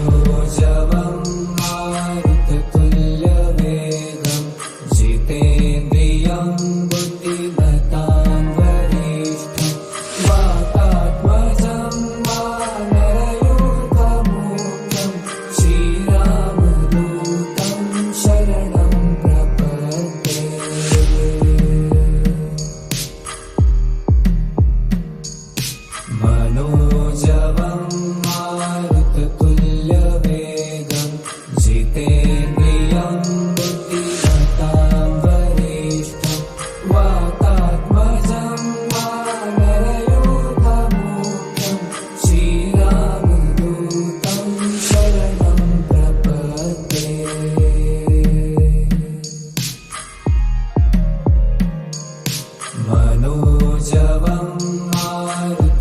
मनोजवं मारुततुल्यवेगं जितेन्द्रियं बुद्धिमतां वरिष्ठं वातात्मजं वानरयूथमुख्यं श्रीरामदूतं शरणं प्रपद्ये। मनोजवं मारुततुल्यवेगं जितेन्द्रियं बुद्धिमतां वरिष्ठं वातात्मजं वानरयूथमुख्यं श्रीरामदूतं शरणं प्रपद्ये। मनोजवं मारुततुल्यवेगं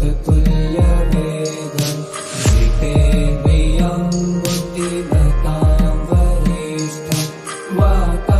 जितेन्द्रियं बुद्धिमतां वरिष्ठं वाता